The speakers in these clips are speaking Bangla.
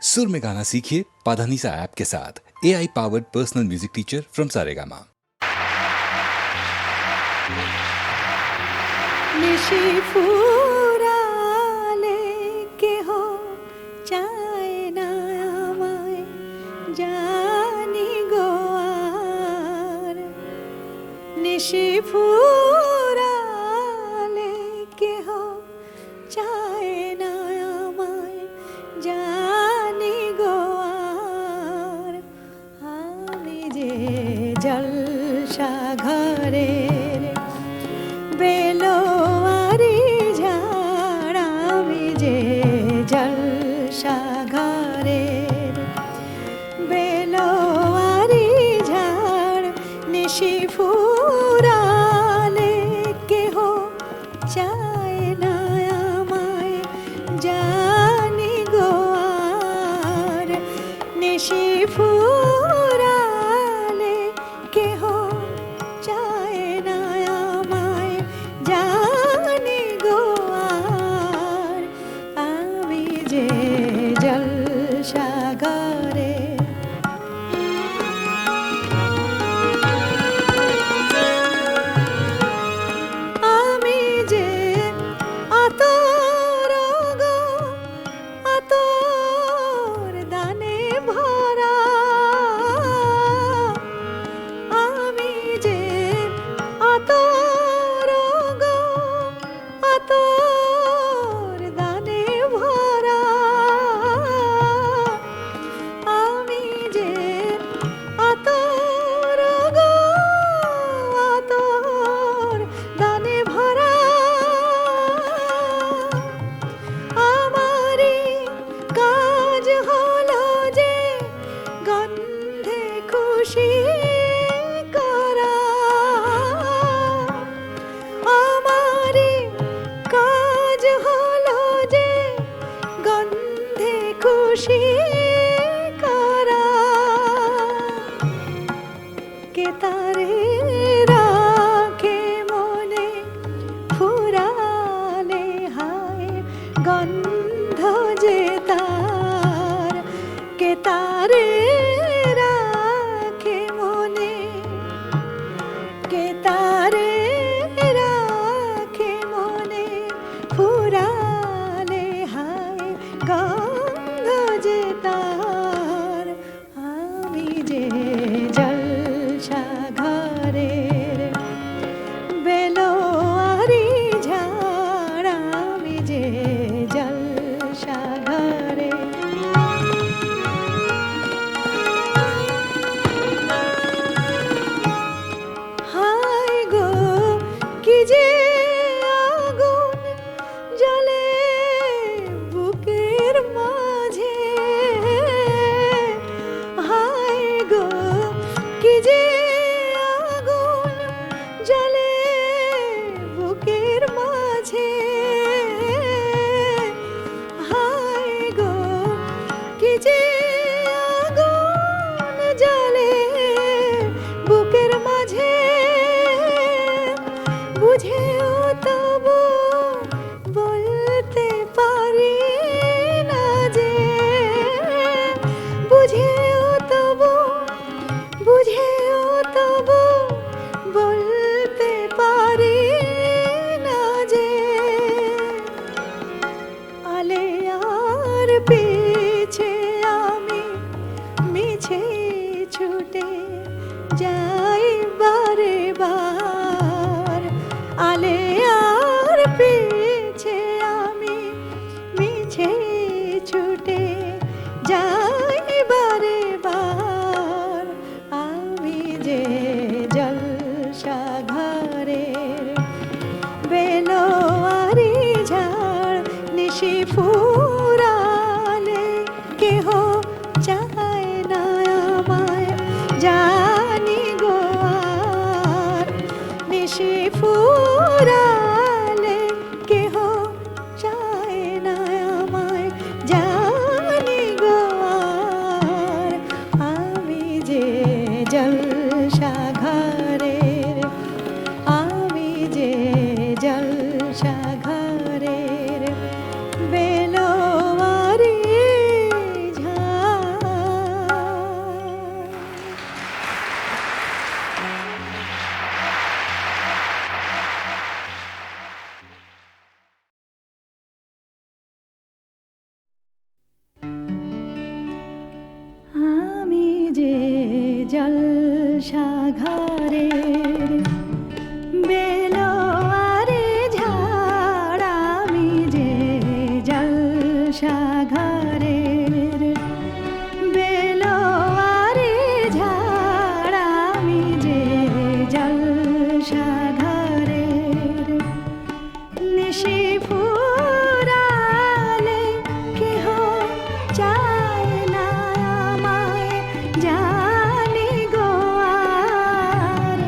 सुर में गाना सीखिए पाधानीसा ऐप के साथ। AI powered personal music teacher from Saregama. নিশি ফুরালে কেহ চায় না আমায় জানি গো আর। নিশি ফুরালে কেহ চায় না আমায় জানি গো আর। আমি যে জলসা ঘরের বেলোয়ারি ঝাড়, আমি যে জলসা ঘরের বেলোয়ারি ঝাড়। নিশি ফুরালে কেহ চায় না আমায় জানি গো আর। নিশি ফুরালে কেহ চায় না আমায় জানি গো আর। আমি যে জলসা ঘরে আমি যে আতর গো আতর দানে ভরা। আমি যে আতর গো আতর দানে ভরা। আমি যে আতর গো আতর দানে ভরা। আমারই কাজ হলো যে গন্ধে খুশি করা। আমারই কাজ হলো যে গন্ধে খুশি করা। কে তারে রাখে মনে ফুরালে হায় গন্ধ যে তার। কে তারে রাখে মনে, কে তারে রাখে মনে ফুরালে হায় গন্ধ যে তার। আমি যে জলসা ঘরের বেলোয়ারি ঝাড়, আমি যে জলসা ঘরে হায় গো কি যে আগুন জ্বলে বুকের মাঝে। হায় গো কি যে আগুন জ্বলে বুকের মাঝে। হায় গো কি যে আগুন জ্বলে বুকের মাঝে। বুঝেও তবু বলতে পারি না যে। বুঝেও তবু বুঝেও তবু বলতে পারি না যে। আলে আর পিছে ঘরের বেলোয়ারি ঝাড় আমি যে জলসা ঘরের বেলোয়ারি ঝাড় আমি যে জলসা ঘরের নিশি ফুরালে কেহ চায় না আমায় জানি গো আর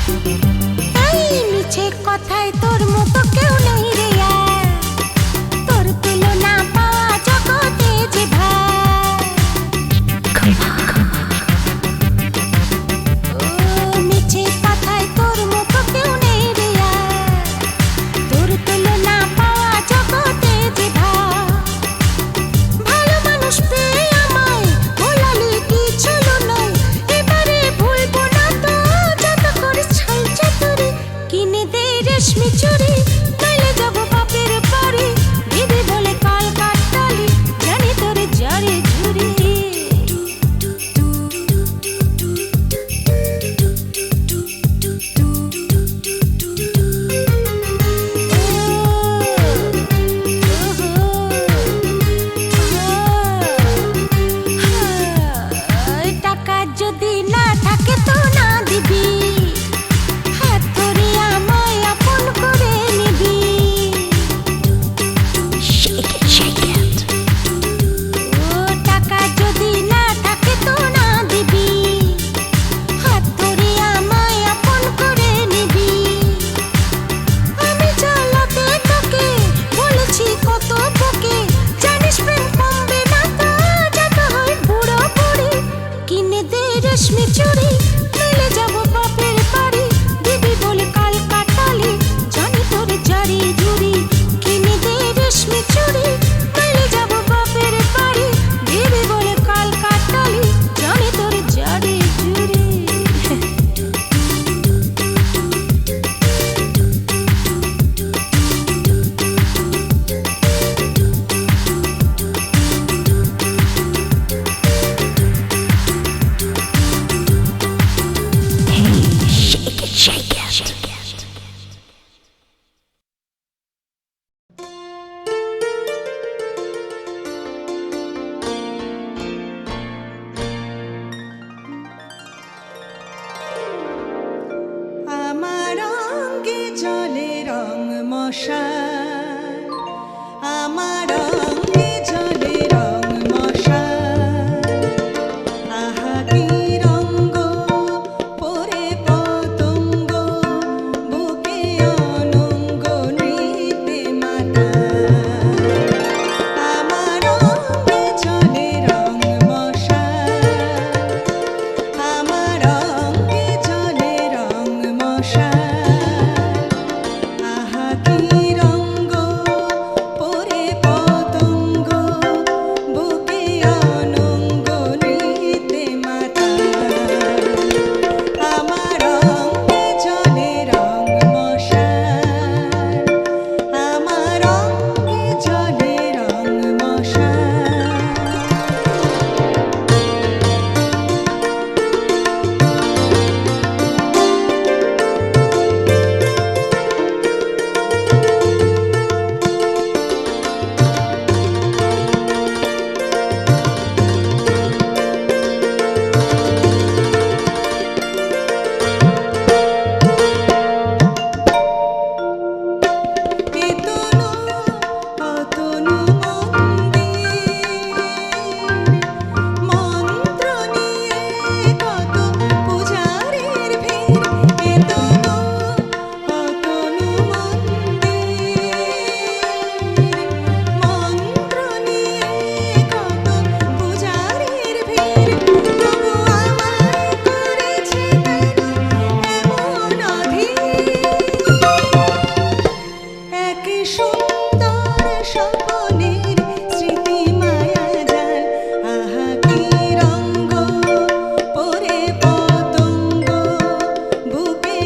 এই মিছে কথায় তোর মতো কেউ নেই রে আর, তোর তুলনা পাওয়া জগতে যে ভাই। ও মিছে কথায় তোর মতো কেউ নেই রে আর, তোর তুলনা পাওয়া জগতে যে ভাই। ভালো মানুষ পেয়ে আমায় ভোলালি কিছু নয়, এবারে ভুলবো না তো যত করিস ছাই চাতুরি। কিনে দে রেশমি চুড়ি, নইলে যাবো বাপের বাড়ি, দিদি বলে কাল কাটালি, জানি তোর জারি ঝুরি। টাকা যদি না থাকে তো না দিবি, হাত ধরে আমায় আপন করে নিবি। ও টাকা যদি না থাকে তো না দিবি, হাত ধরে আমায় আপন করে নিবি। আমি চালাতে তোকে বলেছি কত তোকে, জানিস প্রেম কমবে না তো যত হয় বুড়ো বুড়ি। কিনে দে রেশমি চুড়ি, নইলে যাবো বাপের বাড়ি, দিবি বলে কাল কাটালি, জানি তোর জারি জুড়ি। কিনে দে রেশমি চুড়ি, নইলে যাবো বাপের বাড়ি, দিবি বলে কাল কাটালি, জানি তোর জারি জুড়ি। আমার অঙ্গে জলে রং মশাল, আমার অঙ্গে জলে রং মশাল। আহা কি রঙ্গ পরে পতঙ্গ, বুকে অনঙ্গ নৃত্যে মাতাল। আমার অঙ্গে জলে রং মশাল, আমার অঙ্গে জলে রং মশাল। আহা কি রঙ্গ পরে পতঙ্গ, বুকে অনঙ্গ নৃত্যে মাতাল। আমার অঙ্গে জলে রং মশাল, আমার অঙ্গে জলে রং এ তনু অতনু মন্দির, মন্ত্র নিয়ে কত পূজারীর ভিড়। এ তনু অতনু মন্দির, মন্ত্র নিয়ে কত পূজারীর ভিড়। তবু আমায় করেছে কেন এমন অধীর? এক সুন্দর স্বপনের স্মৃতি মায়া জাল। আহা কি রঙ্গ পরে পতঙ্গ, বুকে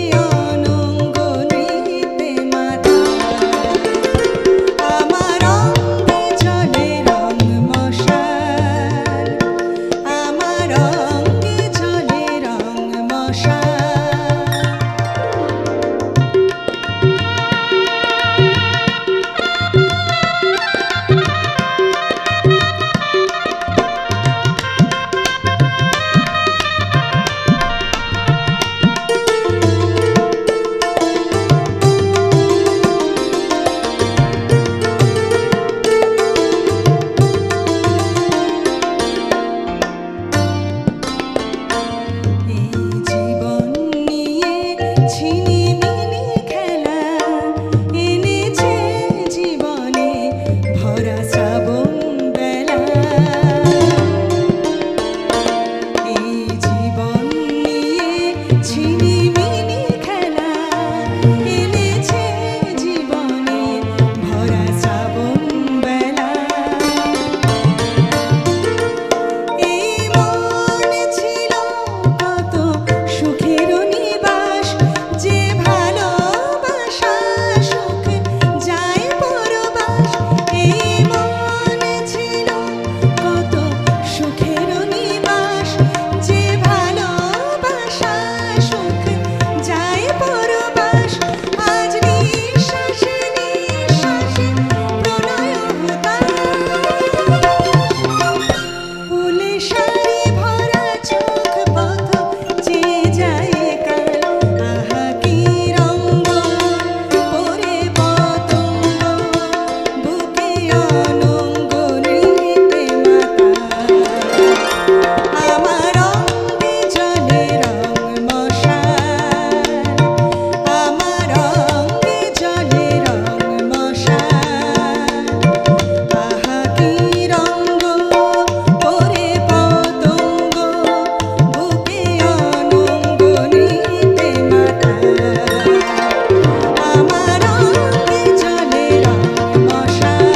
আমার অঙ্গে জলে রং মশাল,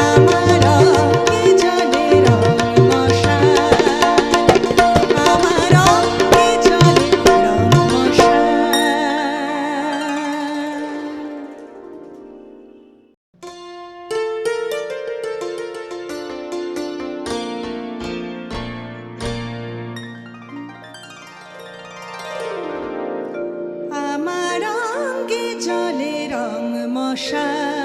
আমার অঙ্গে জলে রং মশাল, আমার অঙ্গে জলে রং মশাল। আমার অঙ্গে জলে রং মশাল,